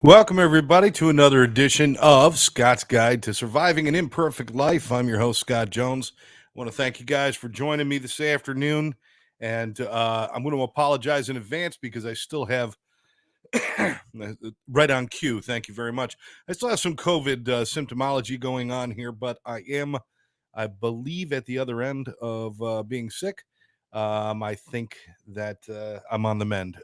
Welcome, everybody, to another edition of Scott's Guide to Surviving an Imperfect Life. I'm your host, Scott Jones. I want to thank you guys for joining me this afternoon. And I'm going to apologize in advance because I still have, right on cue, thank you very much. I still have some COVID symptomology going on here, but I believe, at the other end of being sick. I think that I'm on the mend.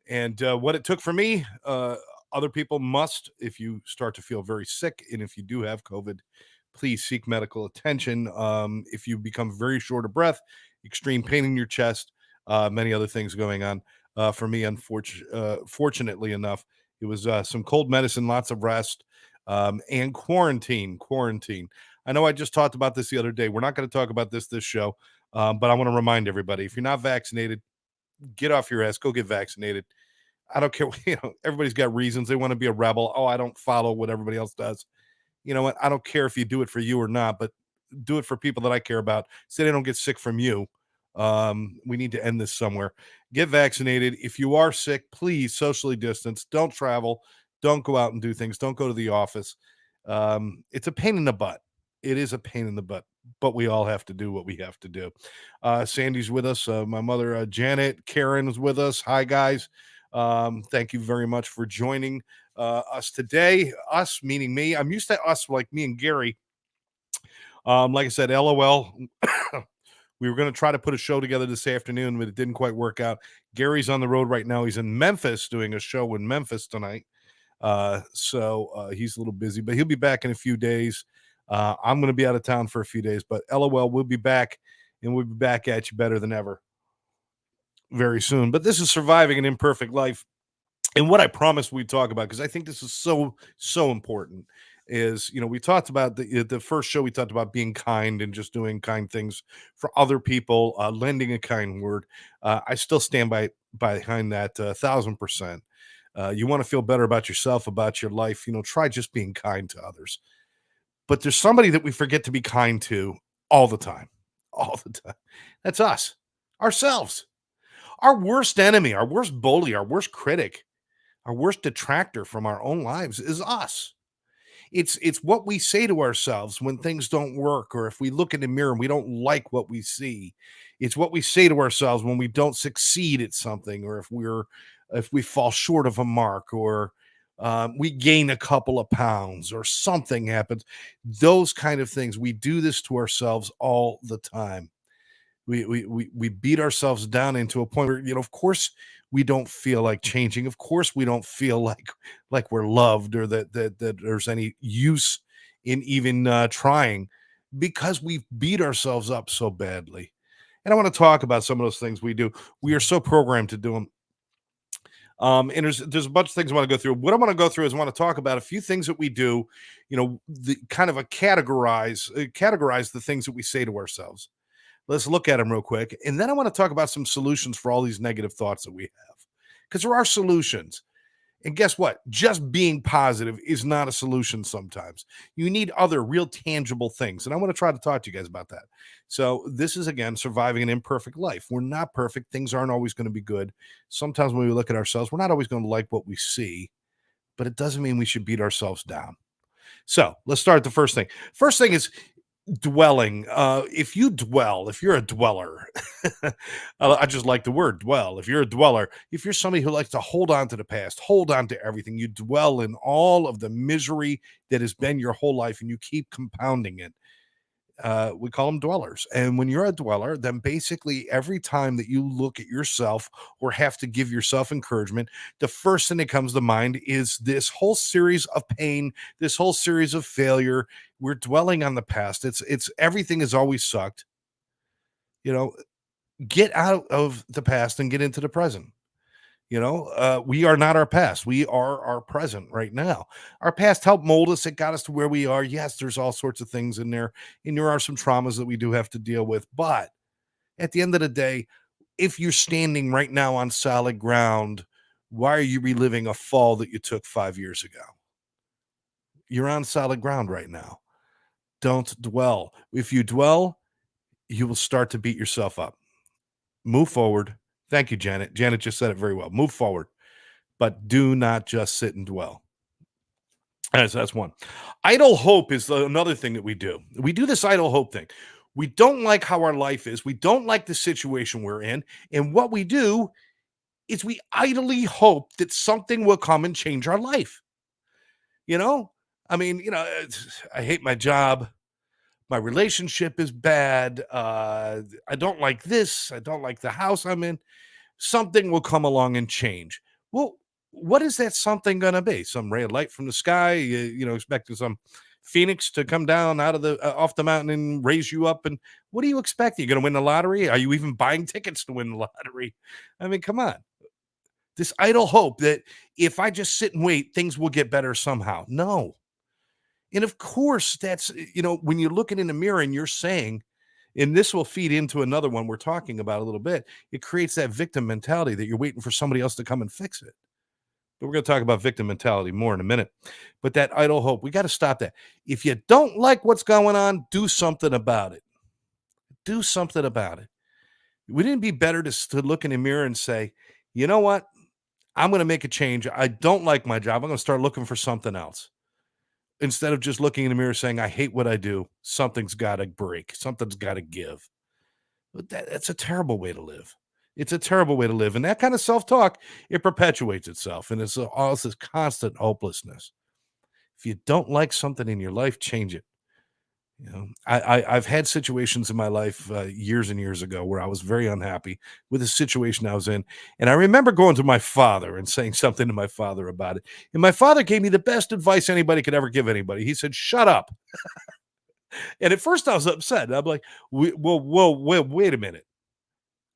And what it took for me, other people must. If you start to feel very sick, and if you do have COVID, please seek medical attention. If you become very short of breath, extreme pain in your chest, many other things going on. For me, fortunately enough, it was some cold medicine, lots of rest, and quarantine. Quarantine. I know I just talked about this the other day. We're not going to talk about this show, but I want to remind everybody: if you're not vaccinated, get off your ass, go get vaccinated. I don't care. Everybody's got reasons. They want to be a rebel. Oh, I don't follow what everybody else does. You know what? I don't care if you do it for you or not, but do it for people that I care about so they don't get sick from you. We need to end this somewhere. Get vaccinated. If you are sick, please socially distance. Don't travel. Don't go out and do things. Don't go to the office. It's a pain in the butt. It is a pain in the butt, but we all have to do what we have to do. Sandy's with us. My mother, Janet, Karen is with us. Hi, guys. Thank you very much for joining us today. Us meaning me. I'm used to us like me and Gary. Like I said, LOL. We were going to try to put a show together this afternoon, but it didn't quite work out. Gary's on the road right now. He's in Memphis doing a show in Memphis tonight. So he's a little busy, but he'll be back in a few days. I'm going to be out of town for a few days, but LOL, we'll be back, and we'll be back at you better than ever very soon. But this is Surviving an Imperfect Life. And what I promised we'd talk about, because I think this is so important, is, we talked about the first show. We talked about being kind and just doing kind things for other people, lending a kind word. I still stand behind that 1,000%. You want to feel better about yourself, about your life, try just being kind to others. But there's somebody that we forget to be kind to all the time. All the time. That's us, ourselves, our worst enemy, our worst bully, our worst critic, our worst detractor from our own lives is us. It's what we say to ourselves when things don't work, or if we look in the mirror and we don't like what we see. It's what we say to ourselves when we don't succeed at something, or if we fall short of a mark, or we gain a couple of pounds, or something happens. Those kind of things. We do this to ourselves all the time. We beat ourselves down into a point where, of course we don't feel like changing. Of course we don't feel like we're loved, or that there's any use in even trying, because we've beat ourselves up so badly. And I want to talk about some of those things we do. We are so programmed to do them. And there's a bunch of things I want to go through. What I want to go through is I want to talk about a few things that we do, the kind of categorize the things that we say to ourselves. Let's look at them real quick. And then I want to talk about some solutions for all these negative thoughts that we have, because there are solutions. And guess what? Just being positive is not a solution sometimes. You need other real tangible things. And I want to try to talk to you guys about that. So this is, again, Surviving an Imperfect Life. We're not perfect. Things aren't always going to be good. Sometimes when we look at ourselves, we're not always going to like what we see, but it doesn't mean we should beat ourselves down. So let's start the first thing. First thing is dwelling. If you're a dweller, I just like the word dwell. If you're a dweller, if you're somebody who likes to hold on to the past, hold on to everything, you dwell in all of the misery that has been your whole life, and you keep compounding it. We call them dwellers. And when you're a dweller, then basically every time that you look at yourself or have to give yourself encouragement, the first thing that comes to mind is this whole series of pain, this whole series of failure. We're dwelling on the past. It's everything has always sucked. Get out of the past and get into the present. We are not our past. We are our present right now. Our past helped mold us. It got us to where we are. Yes, there's all sorts of things in there, and there are some traumas that we do have to deal with. But at the end of the day, if you're standing right now on solid ground, why are you reliving a fall that you took 5 years ago? You're on solid ground right now. Don't dwell. If you dwell, you will start to beat yourself up. Move forward. Thank you, Janet. Janet just said it very well. Move forward. but do not just sit and dwell. That's one. Idle hope is another thing that we do. We do this idle hope thing. We don't like how our life is. We don't like the situation we're in. And what we do is we idly hope that something will come and change our life. You know, I mean, I hate my job. My relationship is bad. I don't like this. I don't like the house I'm in. Something will come along and change. Well, what is that something going to be? Some ray of light from the sky? Expecting some phoenix to come down out of the off the mountain and raise you up. And what are you expecting? You're going to win the lottery? Are you even buying tickets to win the lottery? I mean, come on. This idle hope that if I just sit and wait, things will get better somehow. No. And of course, that's, when you're looking in the mirror and you're saying, and this will feed into another one we're talking about a little bit, it creates that victim mentality that you're waiting for somebody else to come and fix it. But we're going to talk about victim mentality more in a minute. But that idle hope, we got to stop that. If you don't like what's going on, do something about it. Do something about it. Wouldn't it be better to look in the mirror and say, you know what? I'm going to make a change. I don't like my job. I'm going to start looking for something else. Instead of just looking in the mirror saying, I hate what I do, something's got to break, something's got to give. But that's a terrible way to live. It's a terrible way to live. And that kind of self talk, it perpetuates itself. And it's all this constant hopelessness. If you don't like something in your life, change it. I've had situations in my life years and years ago where I was very unhappy with the situation I was in. And I remember going to my father and saying something to my father about it. And my father gave me the best advice anybody could ever give anybody. He said, shut up. And at first I was upset. I'm like, wait a minute.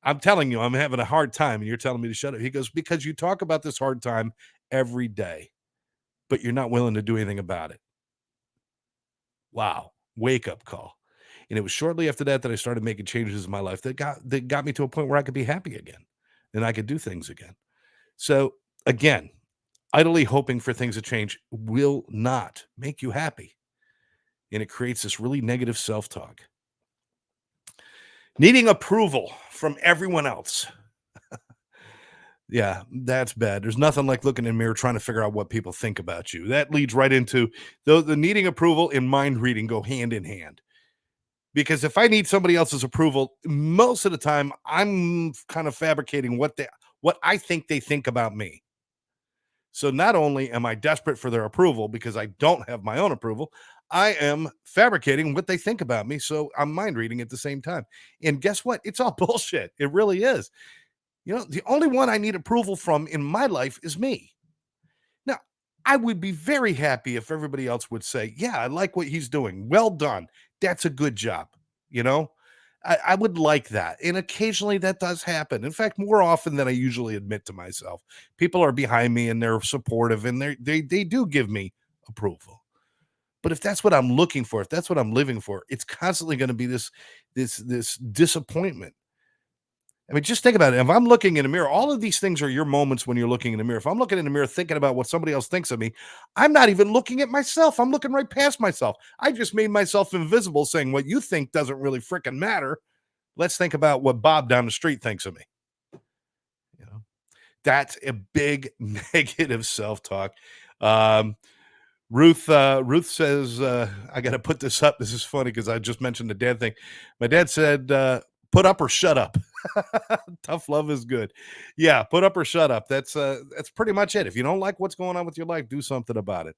I'm telling you, I'm having a hard time. And you're telling me to shut up. He goes, because you talk about this hard time every day, but you're not willing to do anything about it. Wow. Wake up call. And it was shortly after that I started making changes in my life that got me to a point where I could be happy again and I could do things again. So again, idly hoping for things to change will not make you happy. And it creates this really negative self-talk. Needing approval from everyone else. Yeah, that's bad. There's nothing like looking in the mirror trying to figure out what people think about you. That leads right into the needing approval and mind reading go hand in hand. Because if I need somebody else's approval, most of the time I'm kind of fabricating what I think they think about me. So not only am I desperate for their approval because I don't have my own approval, I am fabricating what they think about me. So I'm mind reading at the same time. And guess what? It's all bullshit. It really is. The only one I need approval from in my life is me. Now, I would be very happy if everybody else would say, yeah, I like what he's doing. Well done. That's a good job. You know, I would like that. And occasionally that does happen. In fact, more often than I usually admit to myself. People are behind me and they're supportive and they do give me approval. But if that's what I'm looking for, if that's what I'm living for, it's constantly going to be this disappointment. I mean, just think about it. If I'm looking in a mirror, all of these things are your moments when you're looking in the mirror. If I'm looking in the mirror thinking about what somebody else thinks of me, I'm not even looking at myself. I'm looking right past myself. I just made myself invisible saying what you think doesn't really freaking matter. Let's think about what Bob down the street thinks of me. You know, that's a big negative self-talk. Um, Ruth says, I got to put this up. This is funny because I just mentioned the dad thing. My dad said, put up or shut up. Tough love is good. Yeah, put up or shut up. That's pretty much it. If you don't like what's going on with your life, do something about it.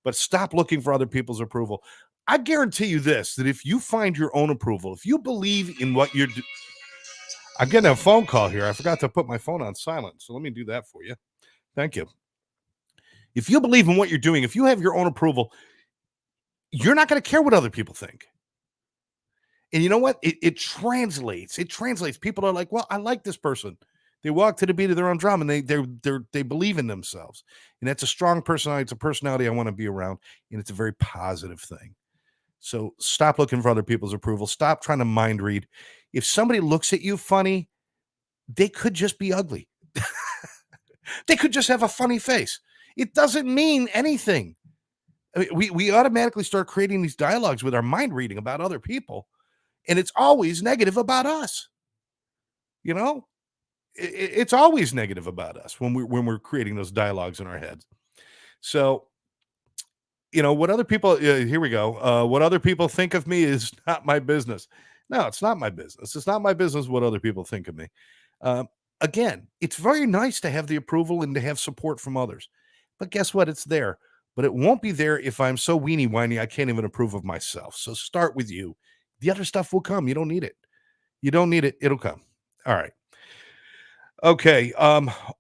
But stop looking for other people's approval. I guarantee you this, that if you find your own approval, if you believe in what you're doing, I'm getting a phone call here. I forgot to put my phone on silent. So let me do that for you. Thank you. If you believe in what you're doing, if you have your own approval, you're not going to care what other people think. And you know what? It translates. It translates. People are like, well, I like this person. They walk to the beat of their own drum and they believe in themselves. And that's a strong personality. It's a personality I want to be around. And it's a very positive thing. So stop looking for other people's approval. Stop trying to mind read. If somebody looks at you funny, they could just be ugly. They could just have a funny face. It doesn't mean anything. I mean, we automatically start creating these dialogues with our mind reading about other people. And it's always negative about us. You know, It's always negative about us when we're creating those dialogues in our heads. So, what other people here we go. What other people think of me is not my business. No, it's not my business. It's not my business what other people think of me. Um, Again, it's very nice to have the approval and to have support from others. But guess what? It's there. But it won't be there if I'm so weenie whiny I can't even approve of myself. So start with you. The other stuff will come. You don't need it. You don't need it. It'll come. All right. Okay,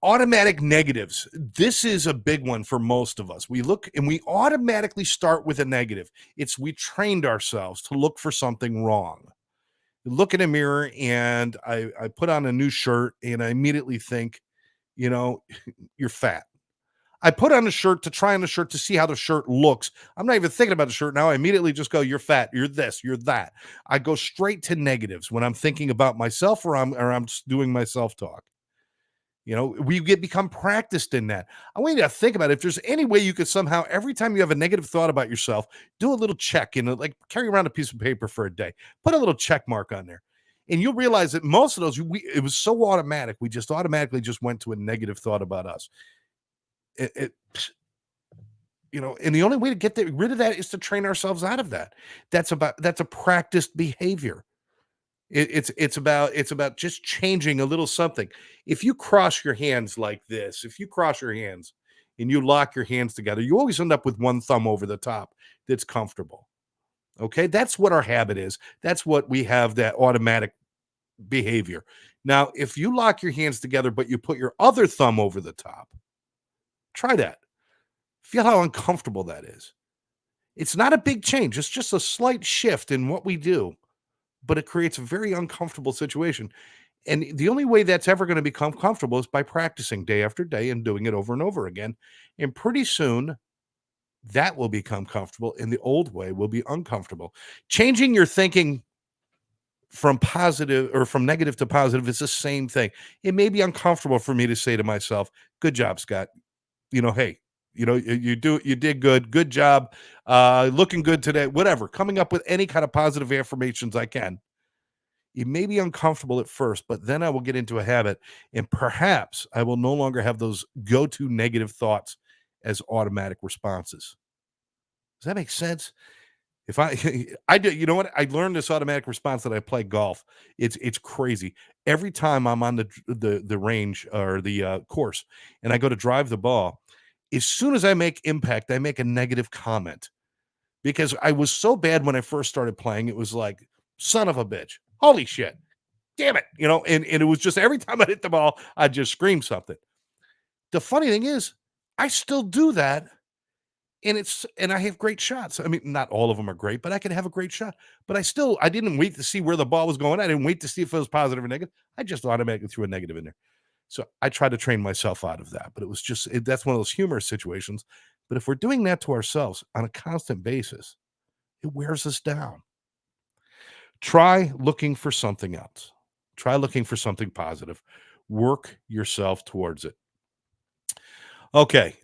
automatic negatives. This is a big one for most of us. We look and we automatically start with a negative. It's we trained ourselves to look for something wrong. Look in a mirror and I put on a new shirt and I immediately think, you know, you're fat. I put on a shirt to try on the shirt to see how the shirt looks. I'm not even thinking about the shirt now. I immediately just go, you're fat, you're this, you're that. I go straight to negatives when I'm thinking about myself or I'm just doing my self-talk. We become practiced in that. I want you to think about it. If there's any way you could somehow, every time you have a negative thought about yourself, do a little check and like carry around a piece of paper for a day, put a little check mark on there. And you'll realize that most of those, it was so automatic. We just automatically just went to a negative thought about us. It and the only way to get rid of that is to train ourselves out of that. That's a practiced behavior. It's about just changing a little something. If you cross your hands like this, if you cross your hands and you lock your hands together, you always end up with one thumb over the top that's comfortable. Okay, that's what our habit is. That's what we have, that automatic behavior. Now, if you lock your hands together, but you put your other thumb over the top, try that. Feel how uncomfortable that is. It's not a big change. It's just a slight shift in what we do, but it creates a very uncomfortable situation. And the only way that's ever going to become comfortable is by practicing day after day and doing it over and over again. And pretty soon that will become comfortable and the old way will be uncomfortable. Changing your thinking from positive or from negative to positive is the same thing. It may be uncomfortable for me to say to myself, good job, Scott. Hey, you did good. Good job. Looking good today, whatever. Coming up with any kind of positive affirmations I can. It may be uncomfortable at first, but then I will get into a habit and perhaps I will no longer have those go-to negative thoughts as automatic responses. Does that make sense? If I I do, you know what? I learned this automatic response that I play golf. It's crazy. Every time I'm on the range or the course and I go to drive the ball, as soon as I make impact, I make a negative comment because I was so bad when I first started playing. It was like, son of a bitch. Holy shit. Damn it. And it was just every time I hit the ball, I'd just scream something. The funny thing is, I still do that. And I have great shots. I mean, not all of them are great, but I can have a great shot. But I didn't wait to see where the ball was going. I didn't wait to see if it was positive or negative. I just automatically threw a negative in there. So I tried to train myself out of that, but that's one of those humorous situations. But if we're doing that to ourselves on a constant basis, it wears us down. Try looking for something else. Try looking for something positive. Work yourself towards it. Okay.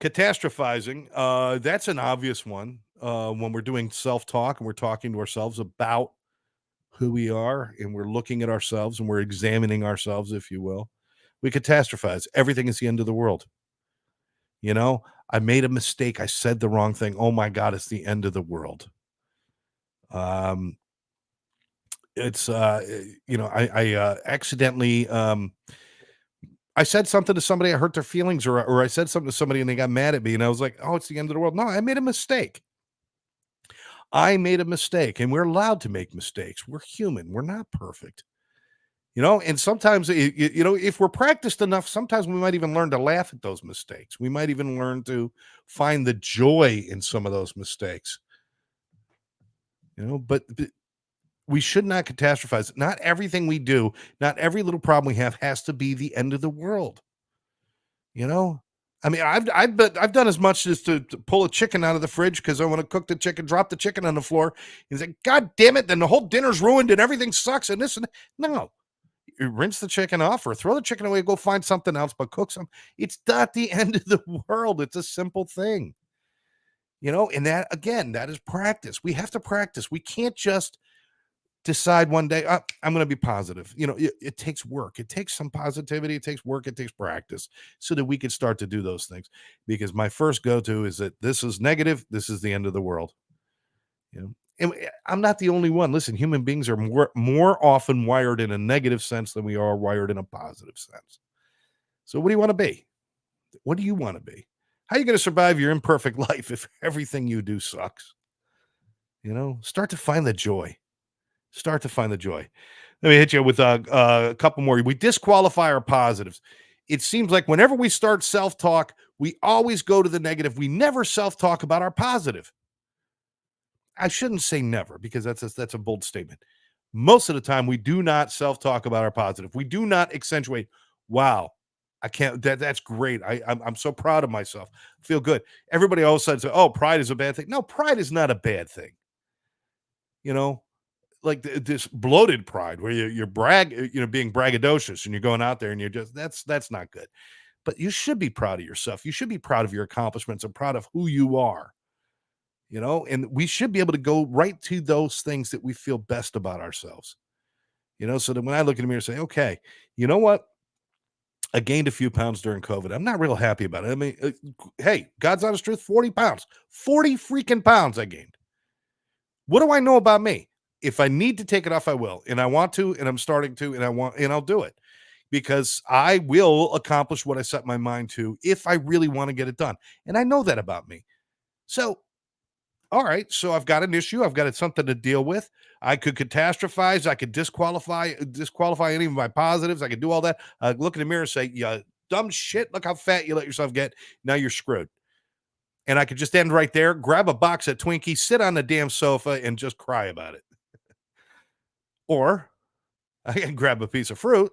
Catastrophizing. That's an obvious one. When we're doing self-talk and we're talking to ourselves about who we are and we're looking at ourselves and we're examining ourselves, if you will, we catastrophize. Everything is the end of the world. I made a mistake. I said the wrong thing. Oh my God, it's the end of the world. It's I accidentally I said something to somebody, I hurt their feelings, or I said something to somebody and they got mad at me, and I was like, oh, it's the end of the world. No, I made a mistake. I made a mistake, and we're allowed to make mistakes. We're human. We're not perfect. And sometimes if we're practiced enough, sometimes we might even learn to laugh at those mistakes. We might even learn to find the joy in some of those mistakes. But we should not catastrophize. Not everything we do, not every little problem we have has to be the end of the world. I mean, I've done as much as to pull a chicken out of the fridge because I want to cook the chicken, drop the chicken on the floor. He's like, God damn it! Then the whole dinner's ruined and everything sucks and this and that. No, you rinse the chicken off or throw the chicken away. Go find something else, but cook some. It's not the end of the world. It's a simple thing. And that again, that is practice. We have to practice. We can't just decide one day, I'm going to be positive. It takes work. It takes some positivity. It takes work. It takes practice so that we can start to do those things. Because my first go to is that this is negative. This is the end of the world. And I'm not the only one. Listen, human beings are more often wired in a negative sense than we are wired in a positive sense. So what do you want to be? What do you want to be? How are you going to survive your imperfect life if everything you do sucks? Start to find the joy. Start to find the joy. Let me hit you with a couple more. We disqualify our positives. It seems like whenever we start self-talk, we always go to the negative. We never self-talk about our positive. I shouldn't say never because that's a bold statement. Most of the time, we do not self-talk about our positive. We do not accentuate, wow, I can't, that's great. I'm so proud of myself. Feel good. Everybody always says, oh, pride is a bad thing. No, pride is not a bad thing. Like this bloated pride where you're being braggadocious and you're going out there and you're just, that's not good. But you should be proud of yourself. You should be proud of your accomplishments and proud of who you are. And we should be able to go right to those things that we feel best about ourselves, so that when I look in the mirror and say, okay, you know what? I gained a few pounds during COVID. I'm not real happy about it. I mean, hey, God's honest truth, 40 pounds, 40 freaking pounds I gained. What do I know about me? If I need to take it off, I will. And I want to, and I'm starting to, and I'll do it because I will accomplish what I set my mind to if I really want to get it done. And I know that about me. So all right, so I've got an issue. I've got something to deal with. I could catastrophize. I could disqualify any of my positives. I could do all that. Look in the mirror and say, "Yeah, dumb shit. Look how fat you let yourself get. Now you're screwed." And I could just end right there. Grab a box of Twinkies, sit on the damn sofa, and just cry about it. Or I can grab a piece of fruit,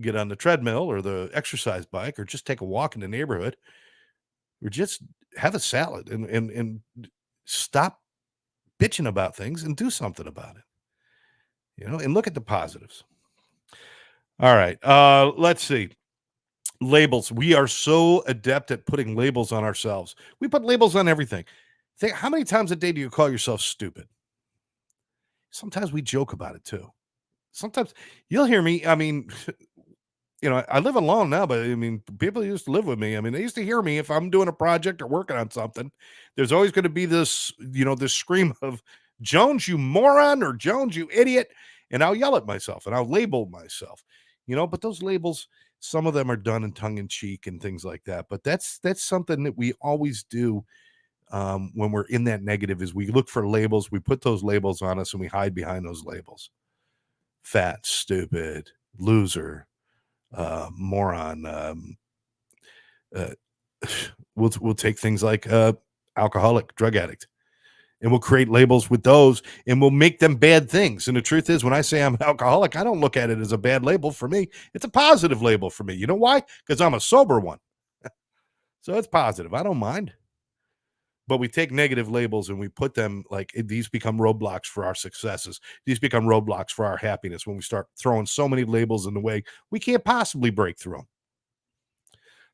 get on the treadmill or the exercise bike, or just take a walk in the neighborhood, or just have a salad and stop bitching about things and do something about it, and look at the positives. All right. Let's see. Labels. We are so adept at putting labels on ourselves. We put labels on everything. Think, how many times a day do you call yourself stupid? Sometimes we joke about it too. Sometimes you'll hear me. I mean, I live alone now, but I mean, people used to live with me. I mean, they used to hear me if I'm doing a project or working on something. There's always going to be this, this scream of Jones, you moron, or Jones, you idiot. And I'll yell at myself and I'll label myself, but those labels, some of them are done in tongue in cheek and things like that. But that's something that we always do when we're in that negative is we look for labels. We put those labels on us and we hide behind those labels. Fat, stupid, loser, moron. Uh, we'll take things like alcoholic, drug addict, and we'll create labels with those, and we'll make them bad things. And the truth is, when I say I'm an alcoholic, I don't look at it as a bad label for me. It's a positive label for me. You know why? Because I'm a sober one. So it's positive. I don't mind. But we take negative labels and we put them like these become roadblocks for our successes. These become roadblocks for our happiness when we start throwing so many labels in the way we can't possibly break through them.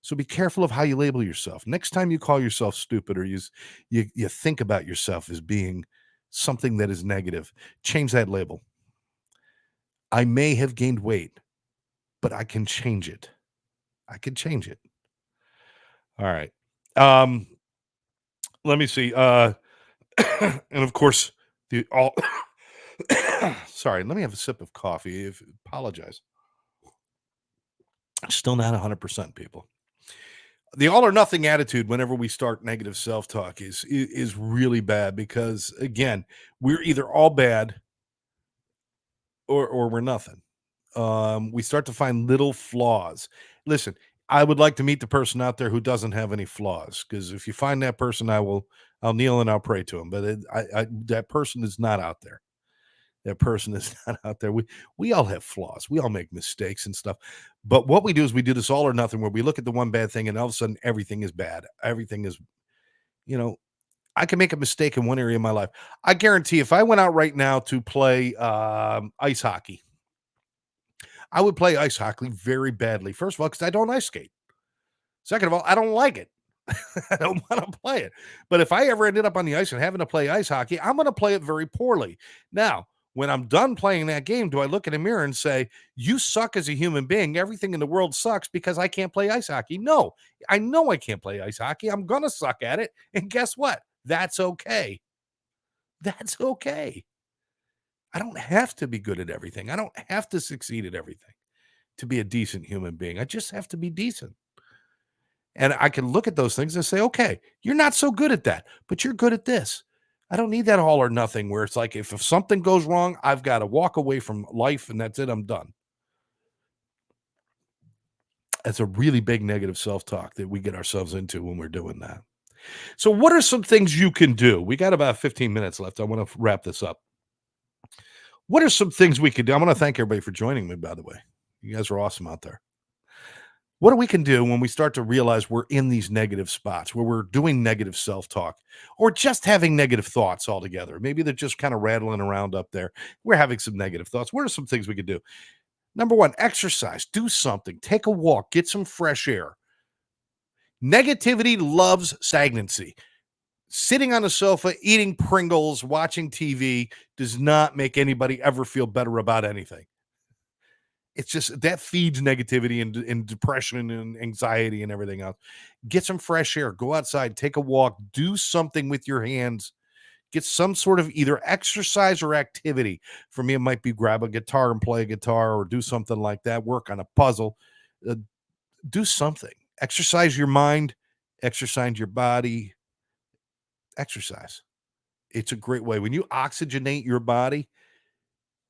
So be careful of how you label yourself. Next time you call yourself stupid or you think about yourself as being something that is negative, change that label. I may have gained weight, but I can change it. I can change it. All right. Let me see. And of course, the all sorry, let me have a sip of coffee. Apologize. Still not 100%, people. The all or nothing attitude whenever we start negative self-talk is really bad because again, we're either all bad or we're nothing. We start to find little flaws. Listen, I would like to meet the person out there who doesn't have any flaws because if you find that person, I'll kneel and I'll pray to him. But that person is not out there. That person is not out there. We all have flaws. We all make mistakes and stuff. But what we do is we do this all or nothing where we look at the one bad thing and all of a sudden everything is bad. Everything is, I can make a mistake in one area of my life. I guarantee if I went out right now to play ice hockey, I would play ice hockey very badly. First of all, because I don't ice skate. Second of all, I don't like it. I don't want to play it. But if I ever ended up on the ice and having to play ice hockey, I'm going to play it very poorly. Now, When I'm done playing that game, do I look in the mirror and say, you suck as a human being? Everything in the world sucks because I can't play ice hockey. No, I know I can't play ice hockey. I'm going to suck at it. And guess what? That's okay. That's okay. I don't have to be good at everything. I don't have to succeed at everything to be a decent human being. I just have to be decent. And I can look at those things and say, okay, you're not so good at that, but you're good at this. I don't need that all or nothing where it's like if something goes wrong, I've got to walk away from life and that's it. I'm done. That's a really big negative self-talk that we get ourselves into when we're doing that. So what are some things you can do? We got about 15 minutes left. I want to wrap this up. What are some things we could do? I want to thank everybody for joining me, by the way. You guys are awesome out there. What we can do when we start to realize we're in these negative spots where we're doing negative self-talk or just having negative thoughts altogether. Maybe they're just kind of rattling around up there. We're having some negative thoughts. What are some things we could do? Number one, exercise, do something, take a walk, get some fresh air. Negativity loves stagnancy. Sitting on a sofa, eating Pringles, watching TV does not make anybody ever feel better about anything. It's just that feeds negativity and depression and anxiety and everything else. Get some fresh air, go outside, take a walk, do something with your hands, get some sort of either exercise or activity. For me, it might be grab a guitar and play a guitar or do something like that, work on a puzzle, uh, do something. Exercise your mind, exercise your body, exercise. It's a great way. When you oxygenate your body,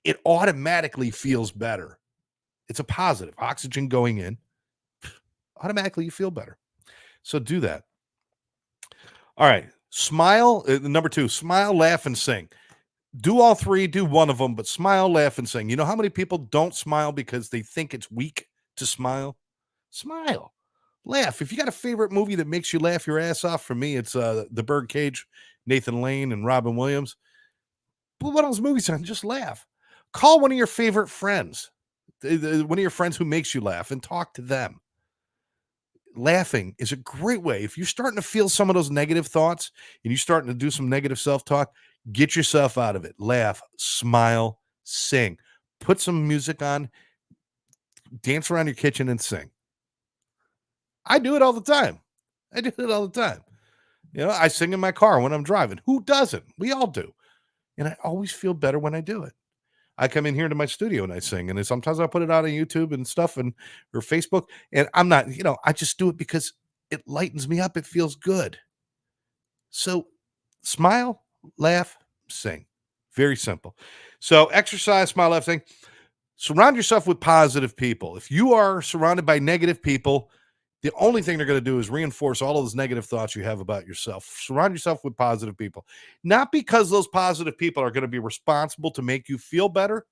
it automatically feels better. It's a positive. Oxygen going in, automatically you feel better. So do that. All right. Smile. Number two, smile, laugh, and sing. Do all three, do one of them, but smile, laugh, and sing. You know how many people don't smile because they think it's weak to smile? Smile. Laugh. If you got a favorite movie that makes you laugh your ass off, for me, it's The Birdcage, Nathan Lane, and Robin Williams. Put one of those movies on, just laugh. Call one of your favorite friends, one of your friends who makes you laugh, and talk to them. Laughing is a great way. If you're starting to feel some of those negative thoughts and you're starting to do some negative self-talk, get yourself out of it. Laugh, smile, sing. Put some music on, dance around your kitchen and sing. I do it all the time. I do it all the time. You know, I sing in my car when I'm driving. Who doesn't? We all do. And I always feel better when I do it. I come in here to my studio and I sing, and sometimes I put it out on YouTube and stuff and or Facebook. And I'm not, I just do it because it lightens me up. It feels good. So smile, laugh, sing. Very simple. So exercise, smile, laugh, sing. Surround yourself with positive people. If you are surrounded by negative people, the only thing they're going to do is reinforce all of those negative thoughts you have about yourself. Surround yourself with positive people. Not because those positive people are going to be responsible to make you feel better,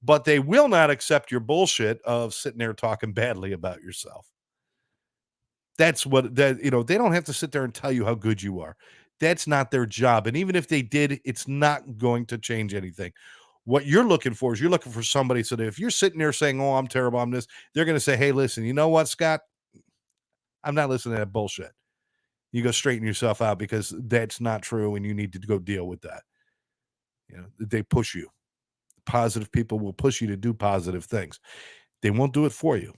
but they will not accept your bullshit of sitting there talking badly about yourself. That's what that they don't have to sit there and tell you how good you are. That's not their job. And even if they did, it's not going to change anything. What you're looking for is you're looking for somebody so that if you're sitting there saying, "Oh, I'm terrible, I'm this," they're going to say, "Hey, listen, you know what, Scott? I'm not listening to that bullshit." You go straighten yourself out because that's not true and you need to go deal with that. They push you. Positive people will push you to do positive things. They won't do it for you.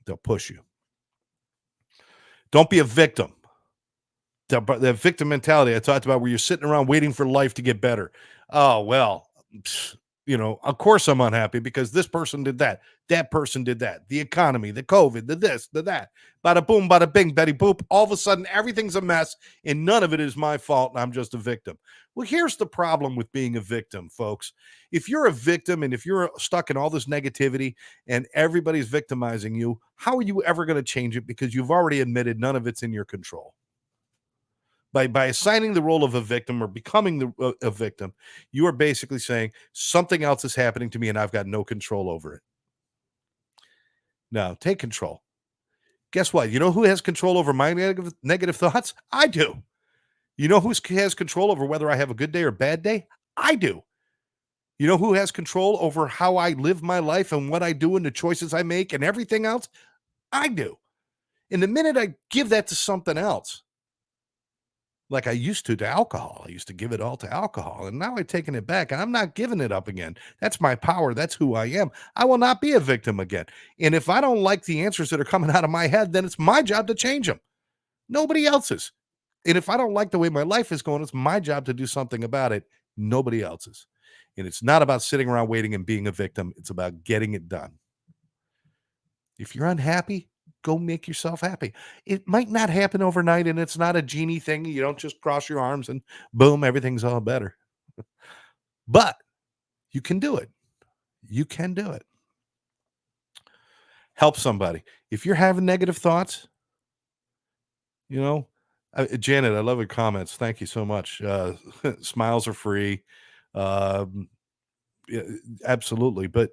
They'll push you. Don't be a victim. The victim mentality I talked about where you're sitting around waiting for life to get better. Oh, well, of course I'm unhappy because this person did that person did that, the economy, the COVID, the this, the that, bada boom, bada bing, Betty boop. All of a sudden, everything's a mess and none of it is my fault and I'm just a victim. Well, here's the problem with being a victim, folks. If you're a victim and if you're stuck in all this negativity and everybody's victimizing you, how are you ever going to change it? Because you've already admitted none of it's in your control. By assigning the role of a victim or becoming a victim, you are basically saying something else is happening to me and I've got no control over it. Now, take control. Guess what? You know who has control over my negative thoughts? I do. You know who has control over whether I have a good day or bad day? I do. You know who has control over how I live my life and what I do and the choices I make and everything else? I do. And the minute I give that to something else, like I used to alcohol. I used to give it all to alcohol, and now I've taken it back, and I'm not giving it up again. That's my power. That's who I am. I will not be a victim again. And if I don't like the answers that are coming out of my head, then it's my job to change them. Nobody else's. And if I don't like the way my life is going, it's my job to do something about it. Nobody else's. And it's not about sitting around waiting and being a victim. It's about getting it done. If you're unhappy, go make yourself happy. It might not happen overnight, and it's not a genie thing. You don't just cross your arms and boom, everything's all better. But you can do it. You can do it. Help somebody. If you're having negative thoughts, you know, Janet, I love your comments. Thank you so much. Smiles are free. Um, yeah, absolutely. But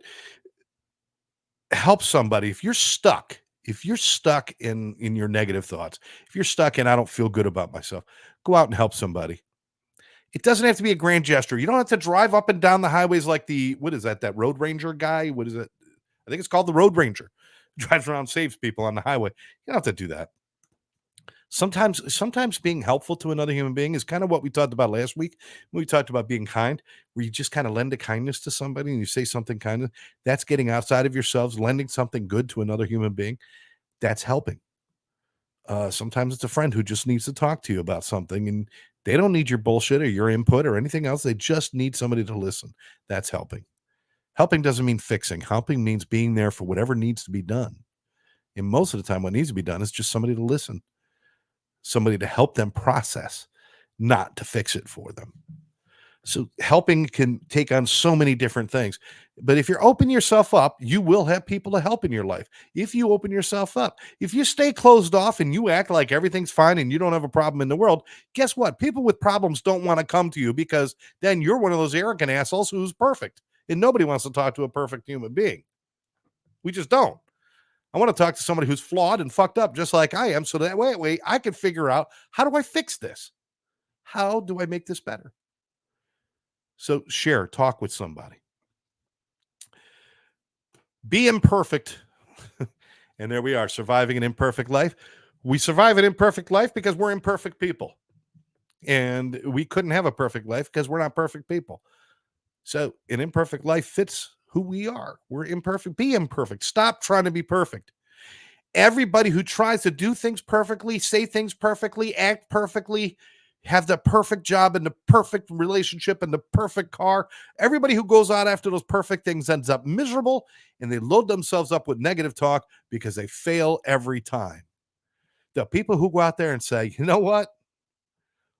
help somebody. If you're stuck in your negative thoughts, if you're stuck in I don't feel good about myself, go out and help somebody. It doesn't have to be a grand gesture. You don't have to drive up and down the highways like the what is that? That road ranger guy? What is it? I think it's called the road ranger. Drives around, saves people on the highway. You don't have to do that. Sometimes being helpful to another human being is kind of what we talked about last week. We talked about being kind, where you just kind of lend a kindness to somebody and you say something kind of that's getting outside of yourselves, lending something good to another human being. That's helping. Sometimes it's a friend who just needs to talk to you about something and they don't need your bullshit or your input or anything else. They just need somebody to listen. That's helping. Helping doesn't mean fixing. Helping means being there for whatever needs to be done. And most of the time, what needs to be done is just somebody to listen, somebody to help them process, not to fix it for them. So helping can take on so many different things. But if you're open yourself up, you will have people to help in your life. If you open yourself up, if you stay closed off and you act like everything's fine and you don't have a problem in the world, guess what? People with problems don't want to come to you because then you're one of those arrogant assholes who's perfect. And nobody wants to talk to a perfect human being. We just don't. I want to talk to somebody who's flawed and fucked up just like I am. So that way I can figure out how do I fix this? How do I make this better? So share, talk with somebody. Be imperfect. And there we are, surviving an imperfect life. We survive an imperfect life because we're imperfect people. And we couldn't have a perfect life because we're not perfect people. So an imperfect life fits who we are. We're imperfect. Be imperfect. Stop trying to be perfect. Everybody who tries to do things perfectly, say things perfectly, act perfectly, have the perfect job and the perfect relationship and the perfect car. Everybody who goes out after those perfect things ends up miserable and they load themselves up with negative talk because they fail every time. The people who go out there and say, you know what?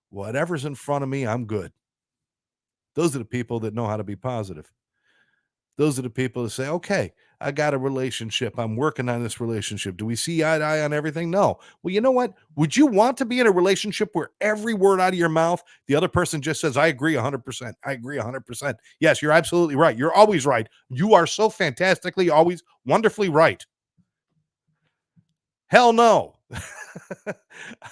Whatever's in front of me, I'm good. Those are the people that know how to be positive. Those are the people that say, okay, I got a relationship. I'm working on this relationship. Do we see eye to eye on everything? No. Well, you know what? Would you want to be in a relationship where every word out of your mouth, the other person just says, I agree 100%. I agree 100%. Yes, you're absolutely right. You're always right. You are so fantastically, always wonderfully right. Hell no.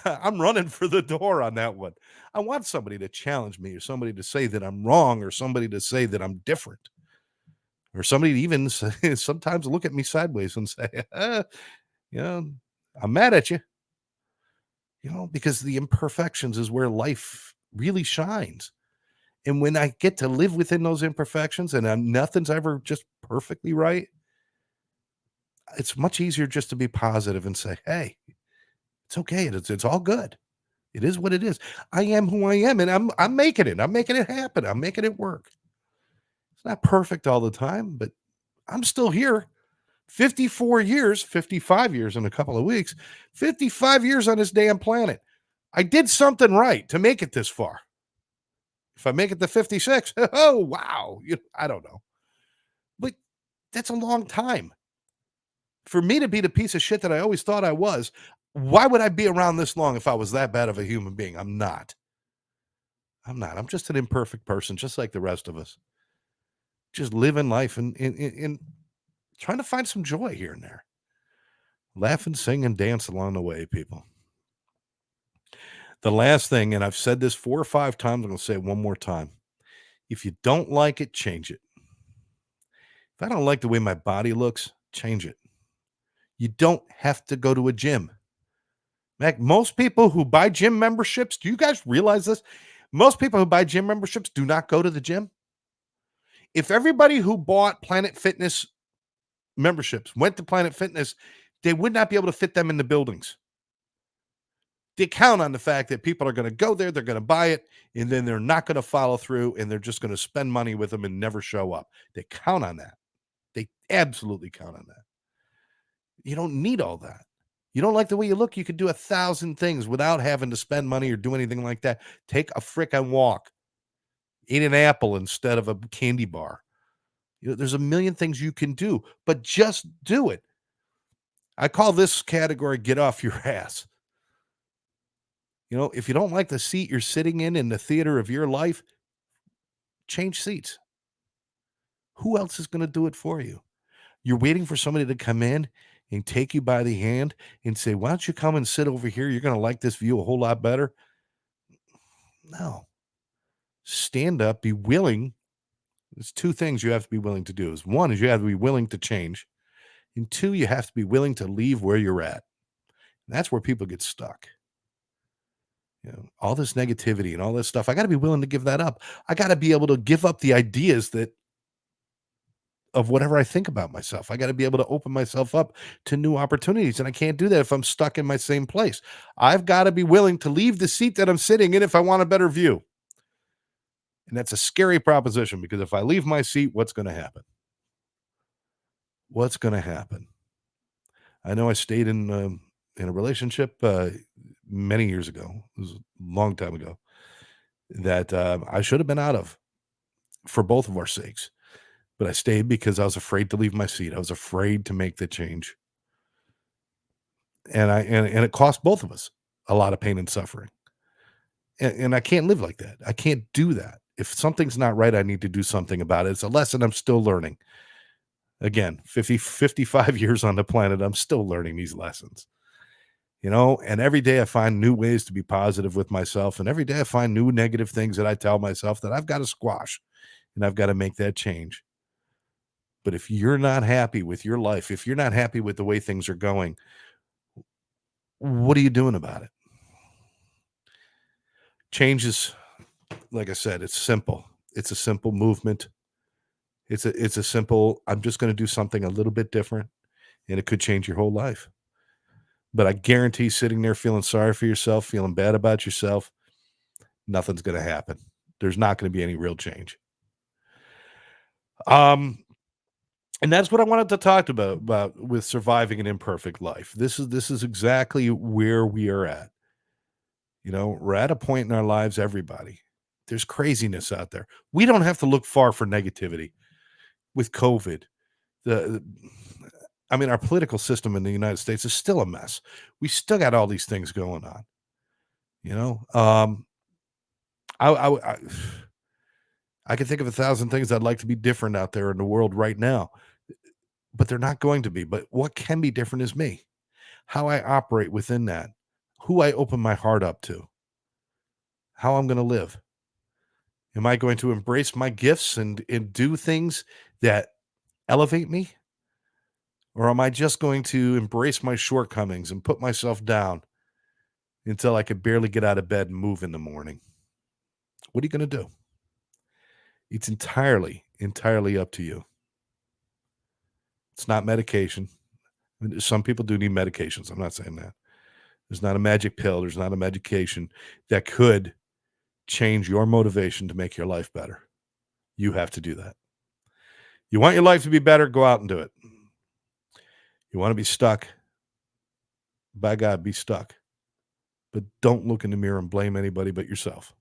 I'm running for the door on that one. I want somebody to challenge me or somebody to say that I'm wrong or somebody to say that I'm different. Or somebody even sometimes look at me sideways and say, you know, I'm mad at you, because the imperfections is where life really shines. And when I get to live within those imperfections and nothing's ever just perfectly right, it's much easier just to be positive and say, hey, it's okay. It's all good. It is what it is. I am who I am, and I'm making it. I'm making it happen. I'm making it work. It's not perfect all the time, but I'm still here. 54 years, 55 years in a couple of weeks, 55 years on this damn planet. I did something right to make it this far. If I make it to 56, oh, wow. I don't know. But that's a long time. For me to be the piece of shit that I always thought I was, why would I be around this long if I was that bad of a human being? I'm not. I'm not. I'm just an imperfect person, just like the rest of us. Just living life and trying to find some joy here and there. Laugh and sing and dance along the way, people. The last thing, and I've said this 4 or 5 times, I'm going to say it one more time. If you don't like it, change it. If I don't like the way my body looks, change it. You don't have to go to a gym. Mac, most people who buy gym memberships, do you guys realize this? Most people who buy gym memberships do not go to the gym. If everybody who bought Planet Fitness memberships went to Planet Fitness, they would not be able to fit them in the buildings. They count on the fact that people are going to go there, they're going to buy it, and then they're not going to follow through, and they're just going to spend money with them and never show up. They count on that. They absolutely count on that. You don't need all that. You don't like the way you look, you could do 1,000 things without having to spend money or do anything like that. Take a frickin' walk. Eat an apple instead of a candy bar. There's a million things you can do, but just do it. I call this category get off your ass. If you don't like the seat you're sitting in the theater of your life, change seats. Who else is going to do it for you? You're waiting for somebody to come in and take you by the hand and say, why don't you come and sit over here? You're going to like this view a whole lot better. No. Stand up, be willing. There's two things you have to be willing to do. One is you have to be willing to change. And two, you have to be willing to leave where you're at. And that's where people get stuck. All this negativity and all this stuff. I got to be willing to give that up. I got to be able to give up the ideas of whatever I think about myself. I got to be able to open myself up to new opportunities. And I can't do that if I'm stuck in my same place. I've got to be willing to leave the seat that I'm sitting in if I want a better view. And that's a scary proposition because if I leave my seat, what's going to happen? What's going to happen? I know I stayed in a relationship many years ago. It was a long time ago that I should have been out of for both of our sakes. But I stayed because I was afraid to leave my seat. I was afraid to make the change. And it cost both of us a lot of pain and suffering. And I can't live like that. I can't do that. If something's not right, I need to do something about it. It's a lesson I'm still learning. Again, 55 years on the planet, I'm still learning these lessons. And every day I find new ways to be positive with myself. And every day I find new negative things that I tell myself that I've got to squash and I've got to make that change. But if you're not happy with your life, if you're not happy with the way things are going, what are you doing about it? Change is, like I said, it's simple. It's a simple movement. It's a simple, I'm just going to do something a little bit different, and it could change your whole life. But I guarantee sitting there feeling sorry for yourself, feeling bad about yourself, nothing's going to happen. There's not going to be any real change. And that's what I wanted to talk about with surviving an imperfect life. This is exactly where we are at. We're at a point in our lives, everybody. There's craziness out there. We don't have to look far for negativity with COVID. Our political system in the United States is still a mess. We still got all these things going on. I can think of 1,000 things I'd like to be different out there in the world right now, but they're not going to be. But what can be different is me, how I operate within that, who I open my heart up to, how I'm going to live. Am I going to embrace my gifts and do things that elevate me? Or am I just going to embrace my shortcomings and put myself down until I could barely get out of bed and move in the morning? What are you going to do? It's entirely up to you. It's not medication. Some people do need medications. I'm not saying that. There's not a magic pill. There's not a medication that could change your motivation to make your life better. You have to do that. You want your life to be better, go out and do it. You want to be stuck? By God, be stuck. But don't look in the mirror and blame anybody but yourself.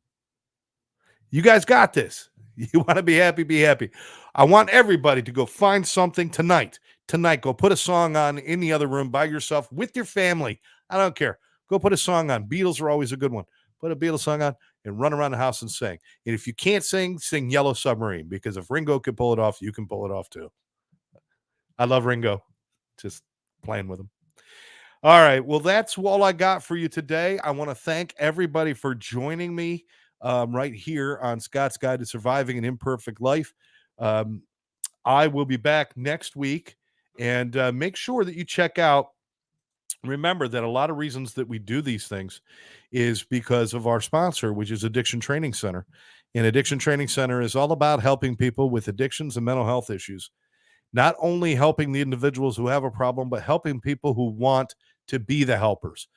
You guys got this. You want to be happy, be happy. I want everybody to go find something tonight. Tonight, go put a song on in the other room by yourself with your family. I don't care. Go put a song on. Beatles are always a good one. Put a Beatles song on and run around the house and sing. And if you can't sing, sing Yellow Submarine, because if Ringo can pull it off, you can pull it off too. I love Ringo. Just playing with him. All right. Well, that's all I got for you today. I want to thank everybody for joining me right here on Scott's Guide to Surviving an Imperfect Life. I will be back next week, and make sure that you check out Remember that a lot of reasons that we do these things is because of our sponsor, which is Addiction Training Center. And Addiction Training Center is all about helping people with addictions and mental health issues. Not only helping the individuals who have a problem, but helping people who want to be the helpers.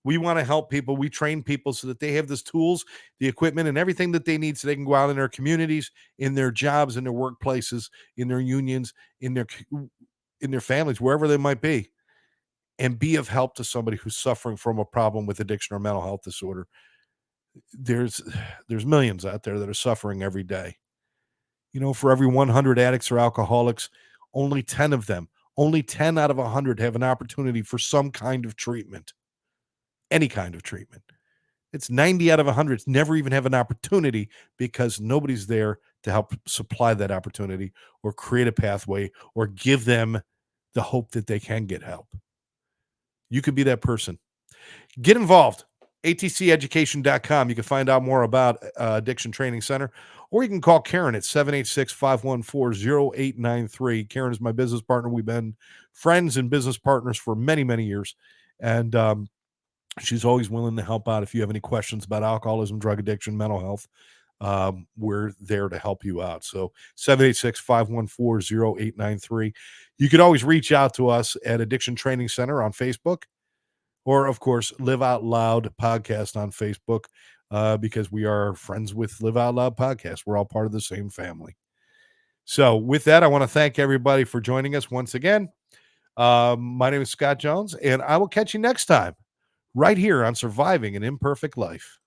We want to help people. We train people so that they have the tools, the equipment, and everything that they need so they can go out in their communities, in their jobs, in their workplaces, in their unions, in their families, wherever they might be, and be of help to somebody who's suffering from a problem with addiction or mental health disorder. There's there's millions out there that are suffering every day. You know, for every 100 addicts or alcoholics, only 10 of them, only 10 out of 100 have an opportunity for some kind of treatment, any kind of treatment. It's 90 out of 100 never even have an opportunity because nobody's there to help supply that opportunity or create a pathway or give them the hope that they can get help. You could be that person. Get involved. atceducation.com. You can find out more about Addiction Training Center, or you can call Karen at 786-514-0893. Karen is my business partner. We've been friends and business partners for many, many years. And she's always willing to help out if you have any questions about alcoholism, drug addiction, mental health. We're there to help you out. So 786-514-0893. You could always reach out to us at Addiction Training Center on Facebook, or of course, Live Out Loud podcast on Facebook, because we are friends with Live Out Loud podcast. We're all part of the same family. So with that, I want to thank everybody for joining us once again. My name is Scott Jones, and I will catch you next time right here on Surviving an Imperfect Life.